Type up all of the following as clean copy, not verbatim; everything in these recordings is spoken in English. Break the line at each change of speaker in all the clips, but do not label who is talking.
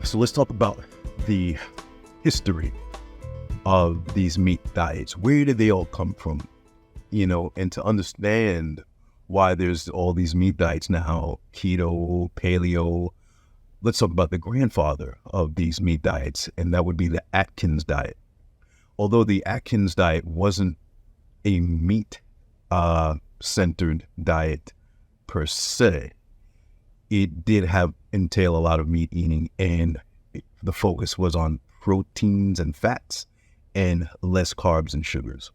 So let's talk about the history of these meat diets. Where did they all come from? And to understand why there's all these meat diets now, keto, paleo, let's talk about the grandfather of these meat diets, and that would be the Atkins diet. Although the Atkins diet wasn't a meat centered diet per se, it did entail a lot of meat eating, and the focus was on proteins and fats and less carbs and sugars.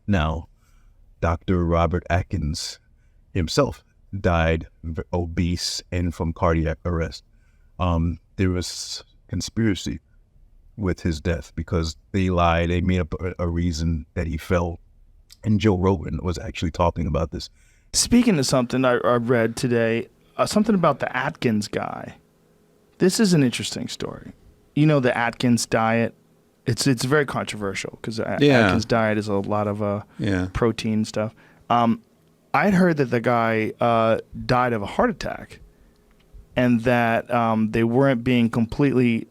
Now, Dr. Robert Atkins himself died obese and from cardiac arrest. There was conspiracy with his death because they lied. They made up a reason that he fell. And Joe Rogan was actually talking about this.
Speaking of something I read today, something about the Atkins Guy. This is an interesting story. The Atkins diet, it's very controversial because the Atkins diet is a lot of protein stuff. I'd heard that the guy died of a heart attack and that they weren't being completely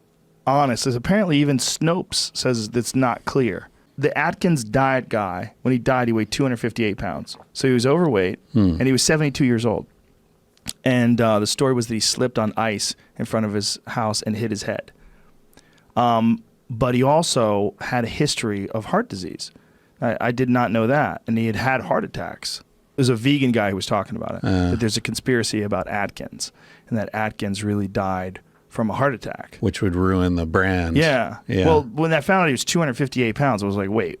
honest. As apparently even Snopes says it's not clear. The Atkins diet guy, when he died, he weighed 258 pounds. So he was overweight, and he was 72 years old. And the story was that he slipped on ice in front of his house and hit his head. But he also had a history of heart disease. I did not know that. And he had heart attacks. There's a vegan guy who was talking about it, that there's a conspiracy about Atkins, and that Atkins really died from a heart attack.
Which would ruin the brand.
Yeah. Well, when I found out he was 258 pounds, I was like, wait,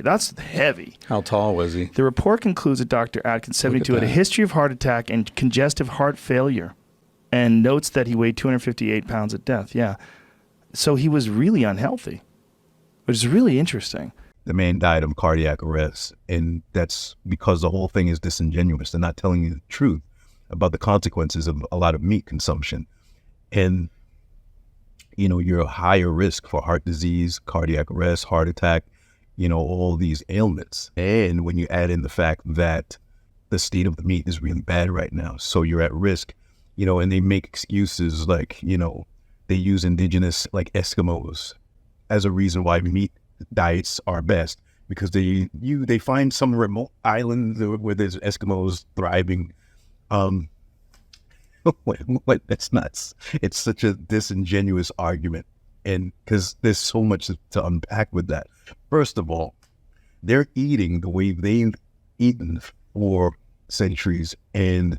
that's heavy.
How tall was he?
The report concludes that Dr. Atkins, 72, had a history of heart attack and congestive heart failure, and notes that he weighed 258 pounds at death. Yeah. So he was really unhealthy, which is really interesting.
The man died of cardiac arrest, and that's because the whole thing is disingenuous. They're not telling you the truth about the consequences of a lot of meat consumption. And, you're a higher risk for heart disease, cardiac arrest, heart attack, all these ailments. And when you add in the fact that the state of the meat is really bad right now, so you're at risk, and they make excuses like, they use indigenous, like Eskimos, as a reason why meat diets are best, because they find some remote island where there's Eskimos thriving. Wait, that's nuts. It's such a disingenuous argument, and because there's so much to unpack with that. First of all, they're eating the way they've eaten for centuries, and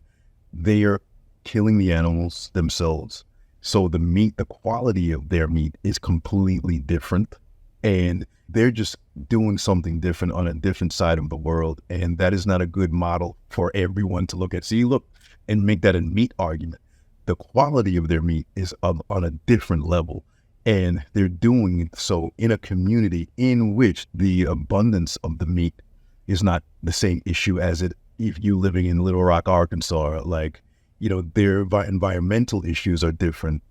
they are killing the animals themselves. So the meat, the quality of their meat is completely different, and they're just doing something different on a different side of the world, and that is not a good model for everyone to look at. So you look and make that a meat argument. The quality of their meat is on a different level, and they're doing so in a community in which the abundance of the meat is not the same issue as if you living in Little Rock, Arkansas. Like, their environmental issues are different,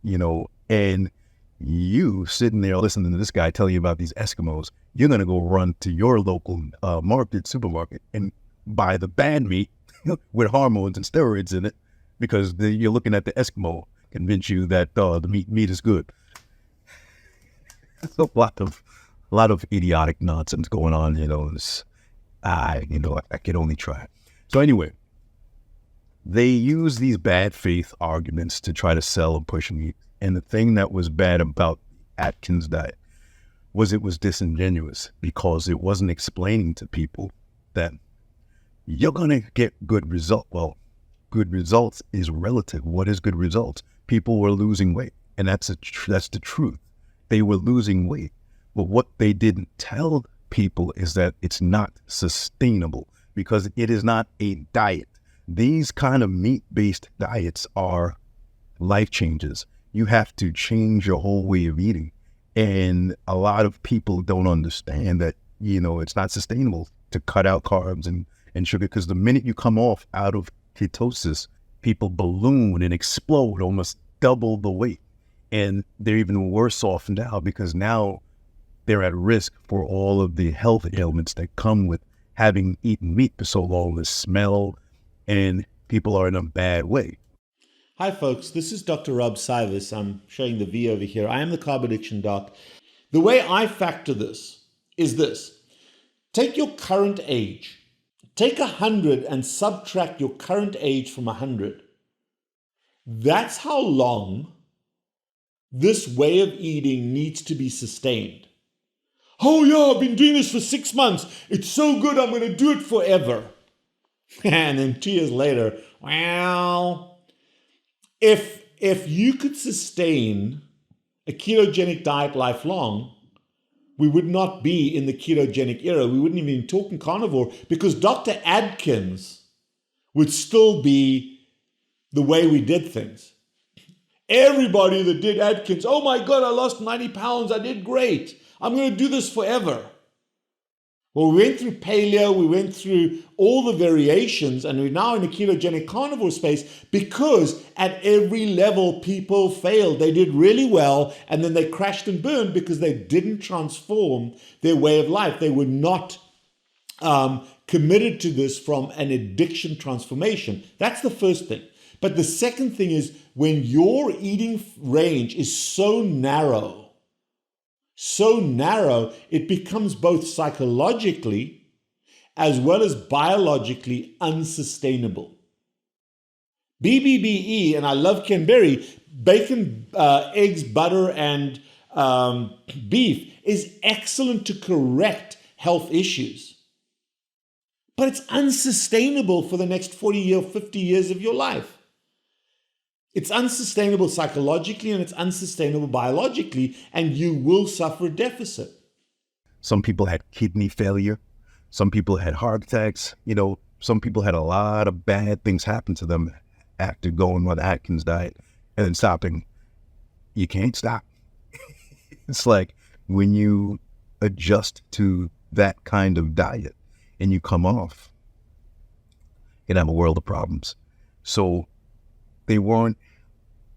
and you sitting there listening to this guy tell you about these Eskimos, you're going to go run to your local supermarket and buy the bad meat with hormones and steroids in it, because you're looking at the Eskimo convince you that the meat is good. There's a lot of idiotic nonsense going on, I can only try. So anyway, they use these bad faith arguments to try to sell and push meat. And the thing that was bad about Atkins diet was it was disingenuous, because it wasn't explaining to people that you're going to get good results. Well, good results is relative. What is good results? People were losing weight, and that's the truth. They were losing weight. But what they didn't tell people is that it's not sustainable, because it is not a diet. These kind of meat-based diets are life changes. You have to change your whole way of eating. And a lot of people don't understand that, it's not sustainable to cut out carbs and sugar, because the minute you come out of ketosis, people balloon and explode, almost double the weight. And they're even worse off now, because now they're at risk for all of the health ailments that come with having eaten meat for so long, the smell, and people are in a bad way.
Hi folks, this is Dr. Rob Cywes. I'm showing the V over here. I am the Carbon Addiction doc. The way I factor this is this. Take your current age. Take 100 and subtract your current age from 100. That's how long this way of eating needs to be sustained. Oh yeah, I've been doing this for 6 months. It's so good, I'm going to do it forever. And then 2 years later, well, if you could sustain a ketogenic diet lifelong, we would not be in the ketogenic era. We wouldn't even be talking carnivore because Dr. Atkins would still be the way we did things. Everybody that did Atkins, oh my God, I lost 90 pounds. I did great. I'm going to do this forever. Well, we went through paleo, we went through all the variations, and we're now in a ketogenic carnivore space because at every level people failed. They did really well, and then they crashed and burned because they didn't transform their way of life. They were not committed to this from an addiction transformation. That's the first thing. But the second thing is when your eating range is so narrow, it becomes both psychologically as well as biologically unsustainable. BBBE, and I love Ken Berry, bacon, eggs, butter, and beef is excellent to correct health issues. But it's unsustainable for the next 40 or 50 years of your life. It's unsustainable psychologically and it's unsustainable biologically, and you will suffer a deficit.
Some people had kidney failure. Some people had heart attacks. Some people had a lot of bad things happen to them after going on the Atkins diet and then stopping. You can't stop. It's like when you adjust to that kind of diet and you come off, you can have a world of problems. So they were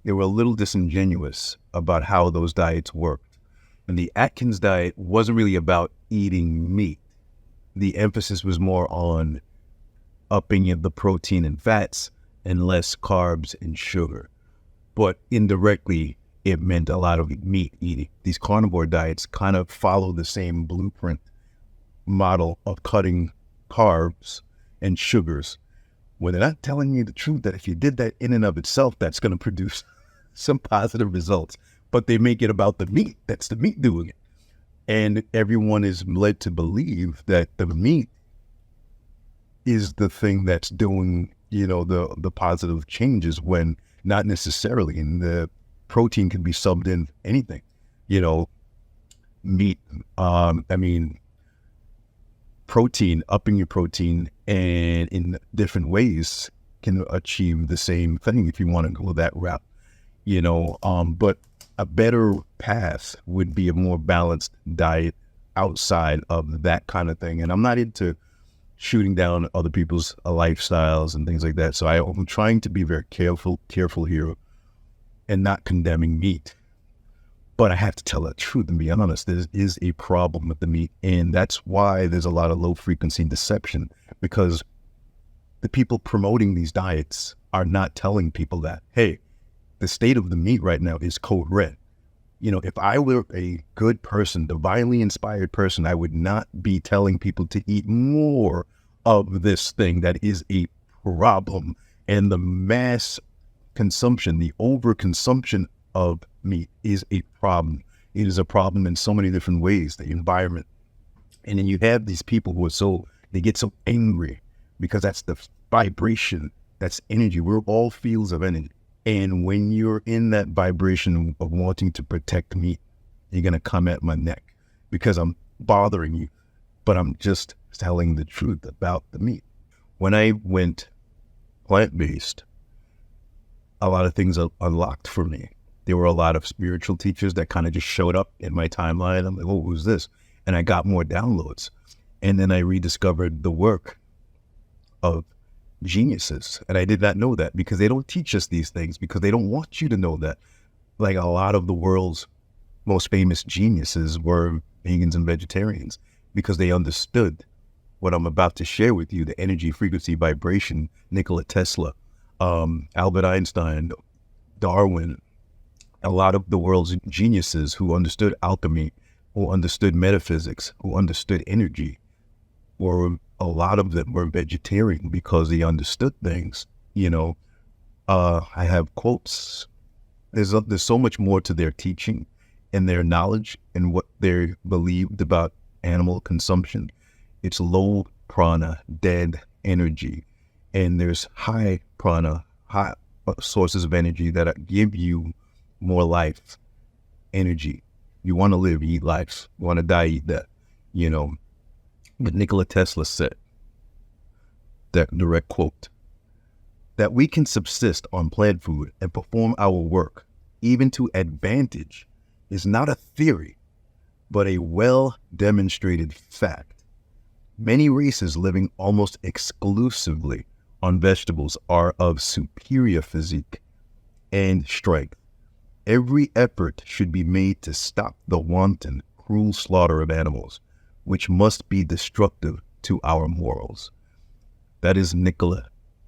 a little disingenuous about how those diets worked. And the Atkins diet wasn't really about eating meat. The emphasis was more on upping the protein and fats and less carbs and sugar. But indirectly, it meant a lot of meat eating. These carnivore diets kind of follow the same blueprint model of cutting carbs and sugars, where they're not telling you the truth that if you did that in and of itself, that's going to produce some positive results. But they make it about the meat. That's the meat doing it. And everyone is led to believe that the meat is the thing that's doing, the positive changes, when not necessarily. And the protein can be subbed in anything, meat. Protein, upping your protein and in different ways can achieve the same thing if you want to go that route, but a better path would be a more balanced diet outside of that kind of thing. And I'm not into shooting down other people's lifestyles and things like that. So I'm trying to be very careful here and not condemning meat. But I have to tell the truth and be honest, there is a problem with the meat. And that's why there's a lot of low-frequency deception, because the people promoting these diets are not telling people that, hey, the state of the meat right now is code red. If I were a good person, divinely inspired person, I would not be telling people to eat more of this thing that is a problem. And the mass consumption, the overconsumption of meat is a problem. It is a problem in so many different ways, the environment. And then you have these people who they get so angry because that's the vibration, that's energy. We're all fields of energy. And when you're in that vibration of wanting to protect meat, you're going to come at my neck because I'm bothering you, but I'm just telling the truth about the meat. When I went plant-based, a lot of things unlocked for me. There were a lot of spiritual teachers that kind of just showed up in my timeline. I'm like, oh, who's this? And I got more downloads. And then I rediscovered the work of geniuses. And I did not know that because they don't teach us these things, because they don't want you to know that. Like a lot of the world's most famous geniuses were vegans and vegetarians because they understood what I'm about to share with you, the energy, frequency, vibration, Nicola Tesla, Albert Einstein, Darwin, a lot of the world's geniuses who understood alchemy, who understood metaphysics, who understood energy, a lot of them were vegetarian because they understood things. I have quotes. There's so much more to their teaching and their knowledge and what they believed about animal consumption. It's low prana, dead energy, and there's high prana, high sources of energy that give you more life, energy. You want to live, eat life. You want to die, eat that. But Nicola Tesla said, that direct quote, that we can subsist on plant food and perform our work, even to advantage, is not a theory, but a well-demonstrated fact. Many races living almost exclusively on vegetables are of superior physique and strength. Every effort should be made to stop the wanton, cruel slaughter of animals, which must be destructive to our morals. That is Nicola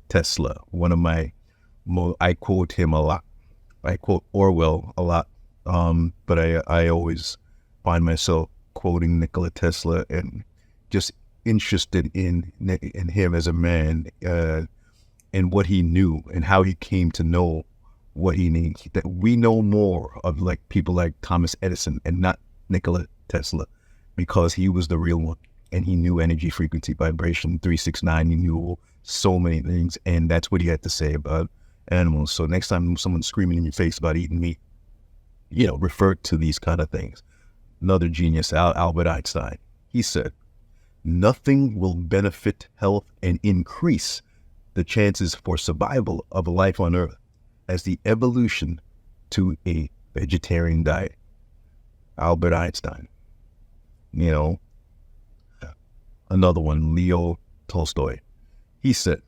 Tesla, one of I quote him a lot. I quote Orwell a lot, but I always find myself quoting Nicola Tesla and just interested in him as a man, and what he knew and how he came to know what he needs. That we know more of people like Thomas Edison and not Nicola Tesla, because he was the real one and he knew energy, frequency, vibration, 369. He knew so many things, and that's what he had to say about animals. So next time someone's screaming in your face about eating meat, refer to these kind of things. Another genius, Albert Einstein, he said, nothing will benefit health and increase the chances for survival of life on Earth as the evolution to a vegetarian diet. Albert Einstein. Another one, Leo Tolstoy. He said,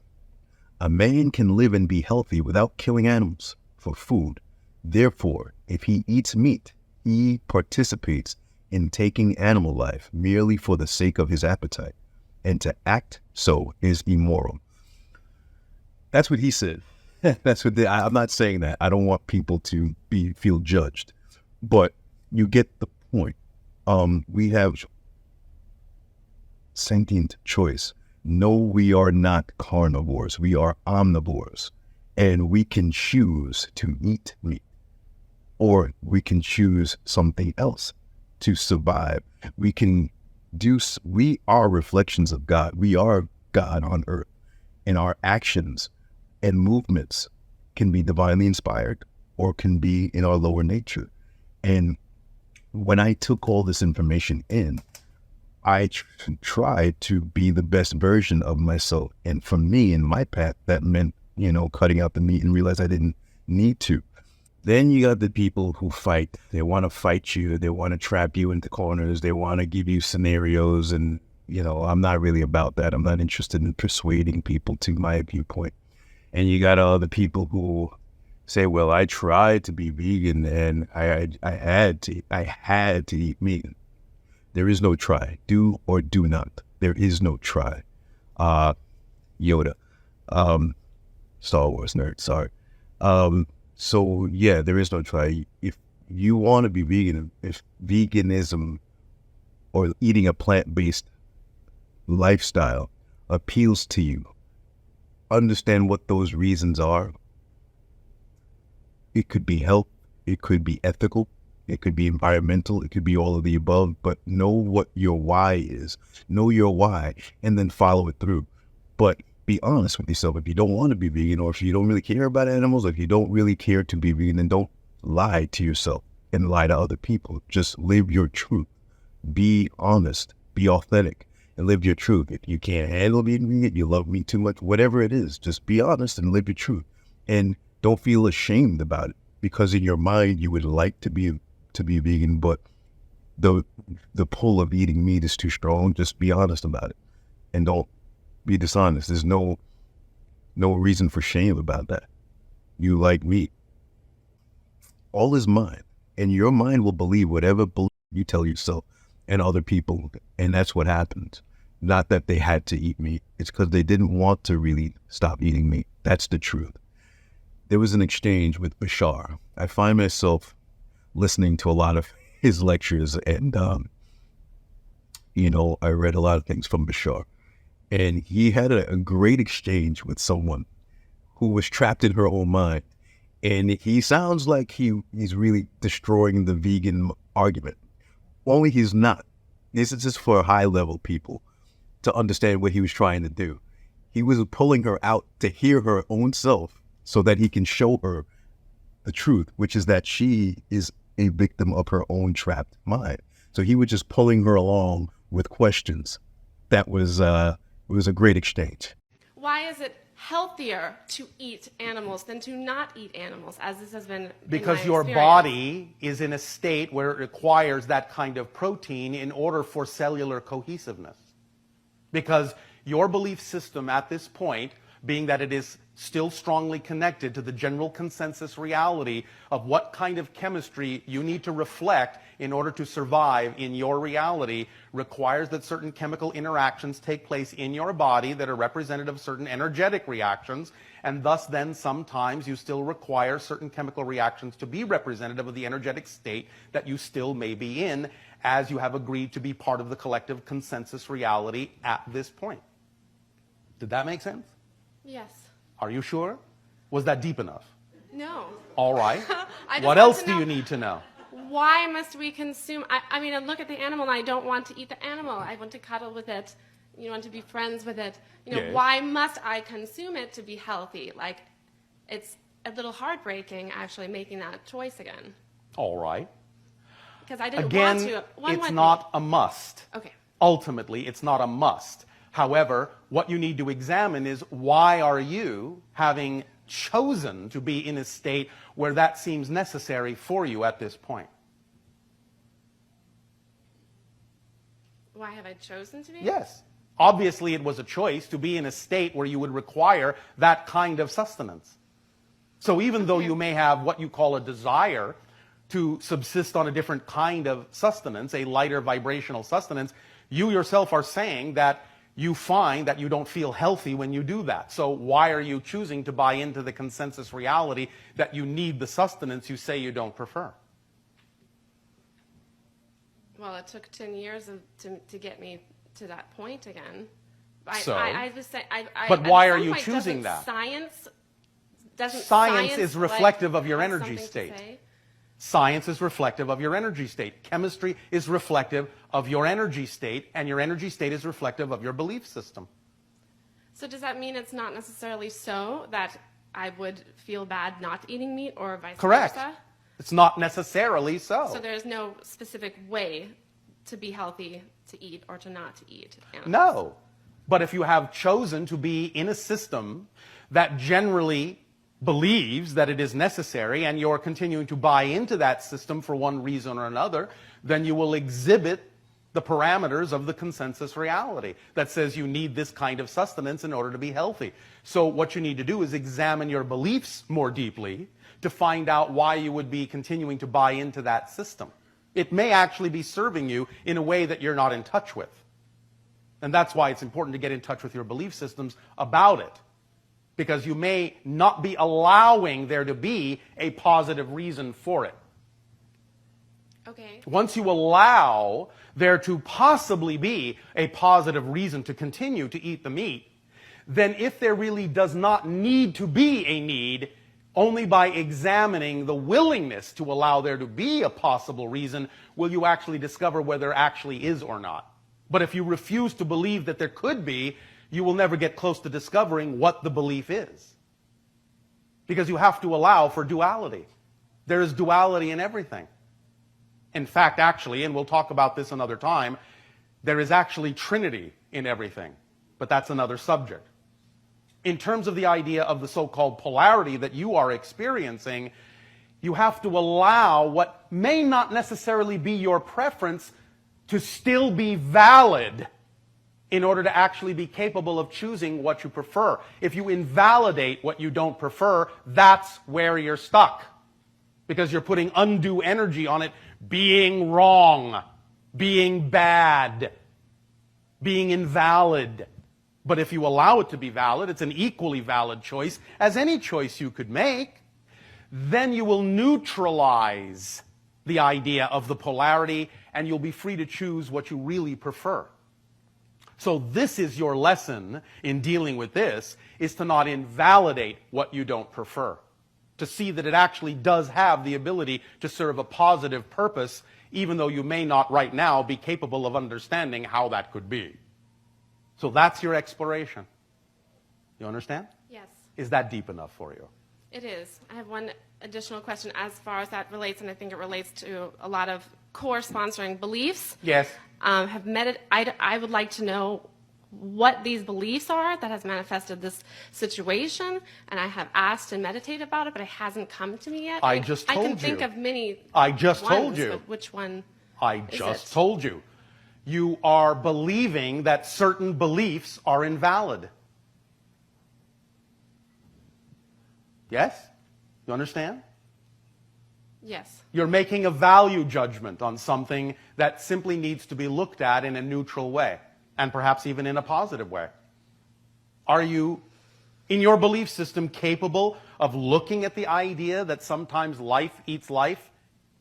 a man can live and be healthy without killing animals for food. Therefore, if he eats meat, he participates in taking animal life merely for the sake of his appetite, and to act so is immoral. That's what he said. That's what I'm not saying that. I don't want people to feel judged, but you get the point. We have sentient choice. No, we are not carnivores. We are omnivores, and we can choose to eat meat, or we can choose something else to survive. We are reflections of God. We are God on earth, and our actions and movements can be divinely inspired or can be in our lower nature. And when I took all this information in, I tried to be the best version of myself. And for me, in my path, that meant, cutting out the meat and realize I didn't need to. Then you got the people who fight. They want to fight you. They want to trap you into corners. They want to give you scenarios. And, I'm not really about that. I'm not interested in persuading people to my viewpoint. And you got other people who say, well, I tried to be vegan and I had to eat meat. There is no try. Do or do not. There is no try. Yoda. Star Wars nerd, sorry. So yeah, there is no try. If you want to be vegan, if veganism or eating a plant-based lifestyle appeals to you, understand what those reasons are. It could be health, it could be ethical, it could be environmental, it could be all of the above, but know what your why is. Know your why and then follow it through. But be honest with yourself. If you don't want to be vegan, or if you don't really care about animals, or if you don't really care to be vegan, then don't lie to yourself and lie to other people. Just live your truth. Be honest, be authentic, and live your truth. If you can't handle being vegan, you love meat too much, whatever it is, just be honest and live your truth. And don't feel ashamed about it, because in your mind you would like to be vegan, but the pull of eating meat is too strong. Just be honest about it and don't be dishonest. There's no reason for shame about that. You like meat. All is mind, and your mind will believe whatever you tell yourself and other people, and that's what happens. Not that they had to eat meat. It's because they didn't want to really stop eating meat. That's the truth. there was an exchange with Bashar. I find myself listening to a lot of his lectures, and I read a lot of things from Bashar, and he had a great exchange with someone who was trapped in her own mind. And he sounds like he's really destroying the vegan argument. Only he's not. This is just for high-level people to understand what he was trying to do. He was pulling her out to hear her own self so that he can show her the truth, which is that she is a victim of her own trapped mind. So he was just pulling her along with questions. That was it was a great exchange.
Why is it healthier to eat animals than to not eat animals, as this has been
Because
in my
your
experience?
body is in a state where it requires that kind of protein in order for cellular cohesiveness. Because your belief system at this point, being that it is still strongly connected to the general consensus reality of what kind of chemistry you need to reflect in order to survive in your reality, requires that certain chemical interactions take place in your body that are representative of certain energetic reactions, and thus then sometimes you still require certain chemical reactions to be representative of the energetic state that you still may be in, as you have agreed to be part of the collective consensus reality at this point. Did that make sense?
Yes.
Are you sure? Was that deep enough?
No.
All right.
I just
What
want
else
to
do
know,
you need to know?
Why must we consume? I mean, I look at the animal and I don't want to eat the animal. I want to cuddle with it. You want to be friends with it.
Yes.
Why must I consume it to be healthy? Like, it's a little heartbreaking actually making that choice again.
All right.
Because I didn't
Again,
want to. One
it's
would
not a must.
Okay.
Ultimately, it's not a must. However, what you need to examine is, why are you, having chosen to be in a state where that seems necessary for you at this point?
Why have I chosen to be?
Yes. Obviously, it was a choice to be in a state where you would require that kind of sustenance. So even though you may have what you call a desire to subsist on a different kind of sustenance, a lighter vibrational sustenance, you yourself are saying that you find that you don't feel healthy when you do that. So why are you choosing to buy into the consensus reality that you need the sustenance you say you don't prefer?
Well, it took 10 years to get me to that point again.
So?
I just say,
But
at
why
some
are you
point,
choosing
doesn't
that?
Doesn't
Science is
like,
reflective of your
have
energy
something to
state.
say?
Science is reflective of your energy state. Chemistry is reflective of your energy state, and your energy state is reflective of your belief system.
So does that mean it's not necessarily so that I would feel bad not eating meat, or vice
Correct.
versa?
It's not necessarily so.
So there's no specific way to be healthy to eat or to not to eat animals?
No. But if you have chosen to be in a system that generally believes that it is necessary, and you're continuing to buy into that system for one reason or another, then you will exhibit the parameters of the consensus reality that says you need this kind of sustenance in order to be healthy. So what you need to do is examine your beliefs more deeply to find out why you would be continuing to buy into that system. It may actually be serving you in a way that you're not in touch with. And that's why it's important to get in touch with your belief systems about it. Because you may not be allowing there to be a positive reason for it.
Okay.
Once you allow there to possibly be a positive reason to continue to eat the meat, then if there really does not need to be a need, only by examining the willingness to allow there to be a possible reason will you actually discover whether there actually is or not. But if you refuse to believe that there could be, you will never get close to discovering what the belief is. Because you have to allow for duality. There is duality in everything. In fact, actually, and we'll talk about this another time, there is actually trinity in everything. But that's another subject. In terms of the idea of the so-called polarity that you are experiencing, you have to allow what may not necessarily be your preference to still be valid in order to actually be capable of choosing what you prefer. If you invalidate what you don't prefer, that's where you're stuck. Because you're putting undue energy on it being wrong, being bad, being invalid. But if you allow it to be valid, it's an equally valid choice as any choice you could make, then you will neutralize the idea of the polarity and you'll be free to choose what you really prefer. So this is your lesson in dealing with this, is to not invalidate what you don't prefer. To see that it actually does have the ability to serve a positive purpose, even though you may not right now be capable of understanding how that could be. So that's your exploration. You understand?
Yes,
Is that deep enough for you?
it is. I have one additional question as far as that relates, and I think it relates to a lot of core sponsoring beliefs.
Yes.
I would like to know what these beliefs are that has manifested this situation, and I have asked and meditated about it, but it hasn't come to me yet.
I just
I can
told
think
you.
of many.
I just told
ones,
you.
but which one?
I
is
just
it?
told you. You are believing that certain beliefs are invalid. Yes? You understand?
Yes.
You're making a value judgment on something that simply needs to be looked at in a neutral way, and perhaps even in a positive way. Are you, in your belief system, capable of looking at the idea that sometimes life eats life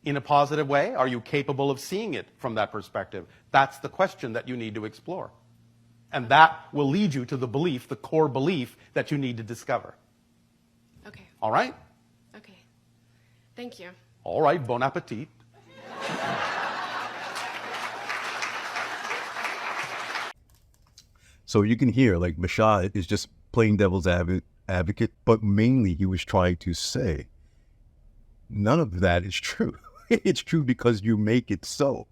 in a positive way? Are you capable of seeing it from that perspective? That's the question that you need to explore. And that will lead you to the belief, the core belief that you need to discover.
Okay.
All right?
Okay. Thank you.
All right, bon appetit.
So you can hear, like, Bashar is just playing devil's advocate, but mainly he was trying to say, none of that is true. It's true because you make it so.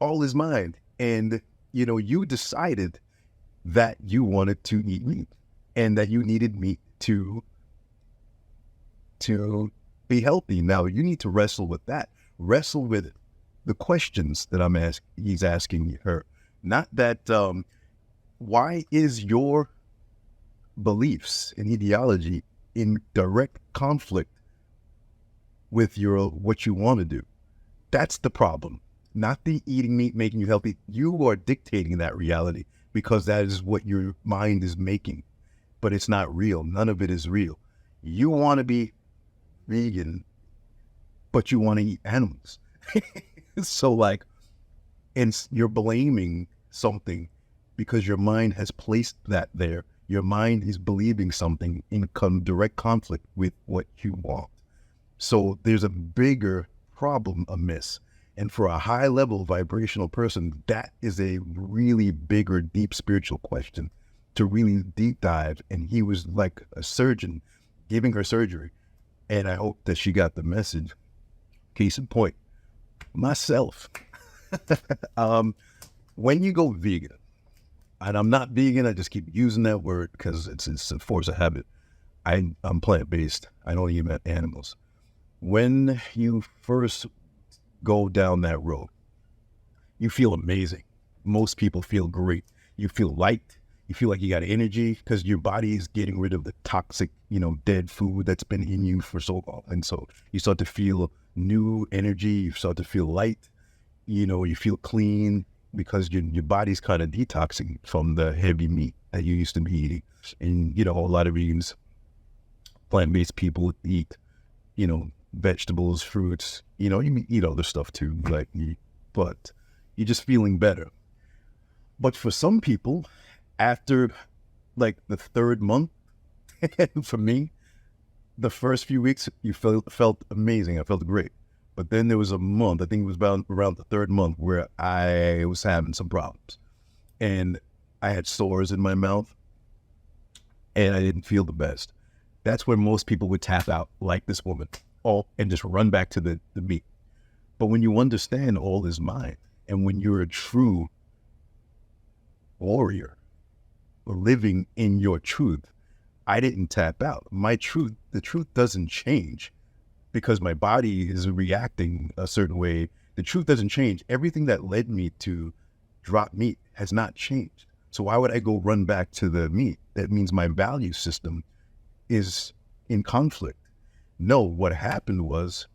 All is mine. And, you know, you decided that you wanted to eat meat and that you needed meat to be healthy. Now, you need to wrestle with that. Wrestle with the questions that he's asking her. Not that, why is your beliefs and ideology in direct conflict with what you want to do? That's the problem. Not the eating meat making you healthy. You are dictating that reality because that is what your mind is making. But it's not real. None of it is real. You want to be vegan, but you want to eat animals. So, like, and you're blaming something because your mind has placed that there. Your mind is believing something in direct conflict with what you want. So there's a bigger problem amiss. And for a high level vibrational person, that is a really bigger, deep spiritual question to really deep dive. And he was like a surgeon giving her surgery. And I hope that she got the message. Case in point, myself. When you go vegan, and I'm not vegan, I just keep using that word because it's a force of habit. I'm plant-based. I don't eat animals. When you first go down that road, you feel amazing. Most people feel great. You feel light. You feel like you got energy because your body is getting rid of the toxic, dead food that's been in you for so long. And so you start to feel new energy. You start to feel light. You feel clean because your body's kind of detoxing from the heavy meat that you used to be eating. And, a lot of vegans, plant-based people eat, vegetables, fruits, you eat other stuff too, like meat, but you're just feeling better. But for some people, after like the third month, for me, the first few weeks, you felt amazing. I felt great. But then there was a month, I think it was around the third month, where I was having some problems. And I had sores in my mouth, and I didn't feel the best. That's when most people would tap out, like this woman, and just run back to the meat. But when you understand all is mine, and when you're a true warrior, living in your truth, I didn't tap out. The truth doesn't change because my body is reacting a certain way. The truth doesn't change. Everything that led me to drop meat has not changed. So why would I go run back to the meat? That means my value system is in conflict. No, what happened was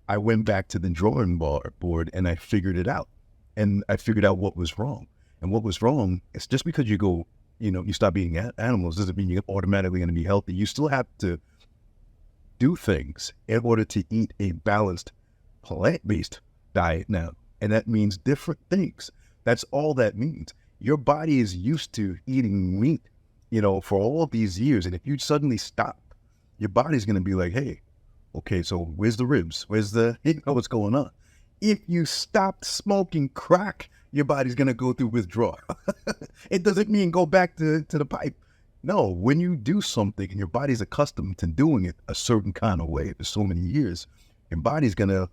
I went back to the drawing board and I figured it out. And I figured out what was wrong. And what was wrong is just because you go you stop eating animals doesn't mean you're automatically going to be healthy. You still have to do things in order to eat a balanced plant-based diet now. And that means different things. That's all that means. Your body is used to eating meat, for all of these years. And if you suddenly stop, your body's going to be like, hey, okay, so where's the ribs? Where's what's going on? If you stopped smoking crack, your body's going to go through withdrawal. It doesn't mean go back to the pipe. No, when you do something and your body's accustomed to doing it a certain kind of way for so many years, your body's going to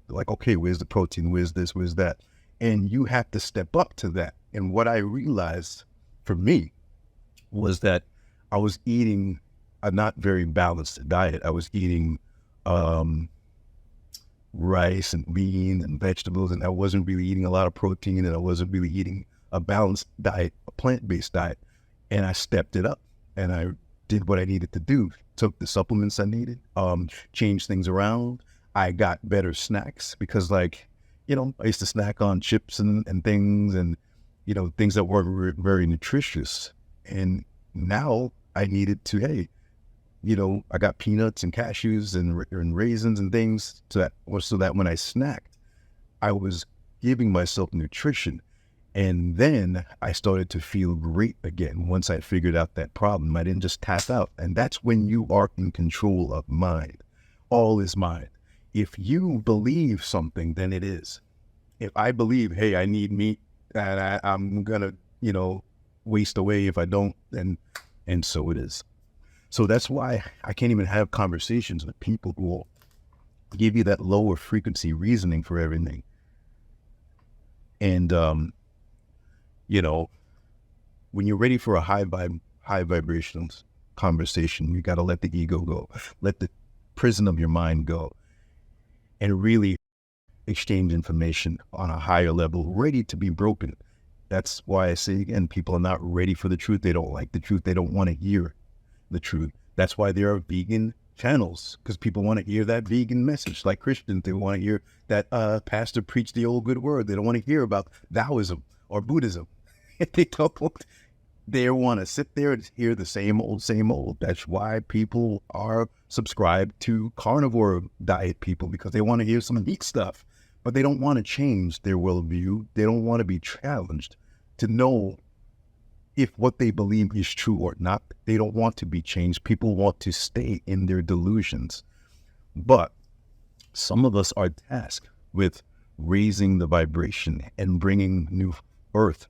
like, okay, where's the protein? Where's this? Where's that? And you have to step up to that. And what I realized for me was that I was eating a not very balanced diet. I was eating rice and beans and vegetables, and I wasn't really eating a lot of protein, and I wasn't really eating a balanced diet, a plant-based diet. And I stepped it up, and I did what I needed to do. Took the supplements I needed, changed things around. I got better snacks because, I used to snack on chips and things, and, things that weren't very nutritious. And now I needed to, hey, I got peanuts and cashews and raisins and things so that when I snacked, I was giving myself nutrition. And then I started to feel great again once I figured out that problem. I didn't just tap out. And that's when you are in control of mind. All is mind. If you believe something, then it is. If I believe, hey, I need meat and I'm going to, waste away if I don't, and so it is. So that's why I can't even have conversations with people who will give you that lower frequency reasoning for everything. And, when you're ready for a high vibrational conversation, you got to let the ego go, let the prison of your mind go, and really exchange information on a higher level, ready to be broken. That's why I say again, people are not ready for the truth. They don't like the truth. They don't want to hear the truth. That's why there are vegan channels, because people want to hear that vegan message. Like Christians, they want to hear that pastor preach the old good word. They don't want to hear about Taoism or Buddhism. They want to sit there and hear the same old. That's why people are subscribed to carnivore diet people, because they want to hear some meat stuff, but they don't want to change their worldview. They don't want to be challenged to know if what they believe is true or not. They don't want to be changed. People want to stay in their delusions. But some of us are tasked with raising the vibration and bringing new earth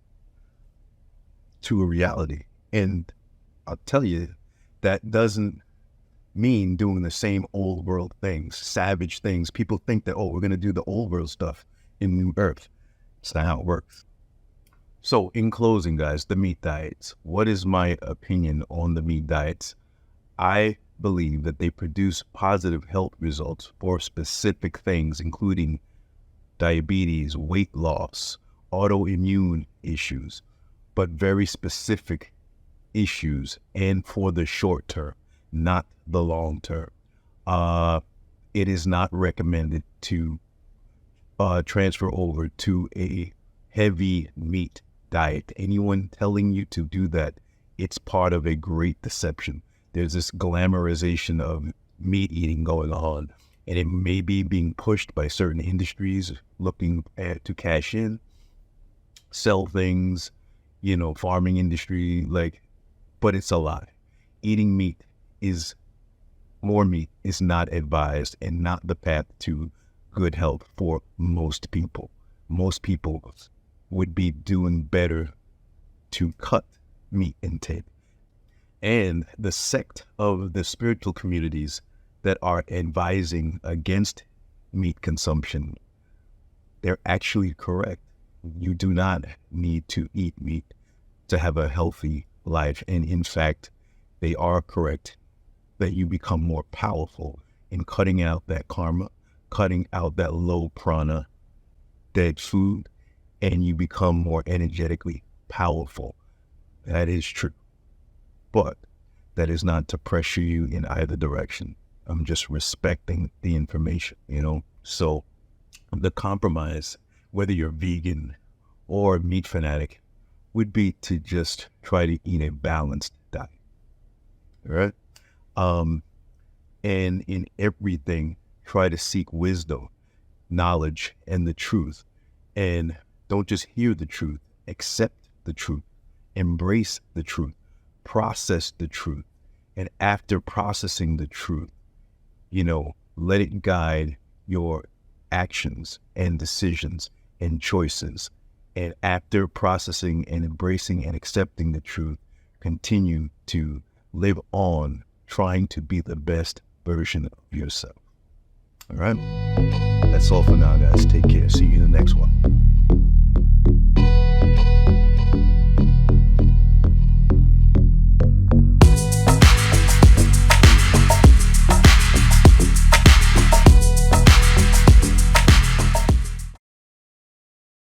to a reality. And I'll tell you, that doesn't mean doing the same old world things, savage things. People think that, we're going to do the old world stuff in new earth. It's not how it works. So in closing, guys, the meat diets. What is my opinion on the meat diets? I believe that they produce positive health results for specific things, including diabetes, weight loss, autoimmune issues, but very specific issues, and for the short term, not the long term. It is not recommended to transfer over to a heavy meat diet. Anyone telling you to do that, it's part of a great deception. There's this glamorization of meat eating going on, and it may be being pushed by certain industries looking to cash in, sell things, farming industry, but it's a lie. Eating more meat is not advised and not the path to good health for most people. Most people would be doing better to cut meat intake. And the sect of the spiritual communities that are advising against meat consumption, they're actually correct. You do not need to eat meat to have a healthy life. And in fact, they are correct that you become more powerful in cutting out that karma, cutting out that low prana, dead food, and you become more energetically powerful. That is true. But that is not to pressure you in either direction. I'm just respecting the information, So the compromise, whether you're vegan or meat fanatic would be to just try to eat a balanced diet. All right? And in everything, try to seek wisdom, knowledge, and the truth. And don't just hear the truth, accept the truth, embrace the truth, process the truth. And after processing the truth, let it guide your actions and decisions and choices. And after processing and embracing and accepting the truth, continue to live on trying to be the best version of yourself. All right? That's all for now, guys. Take care. See you in the next one.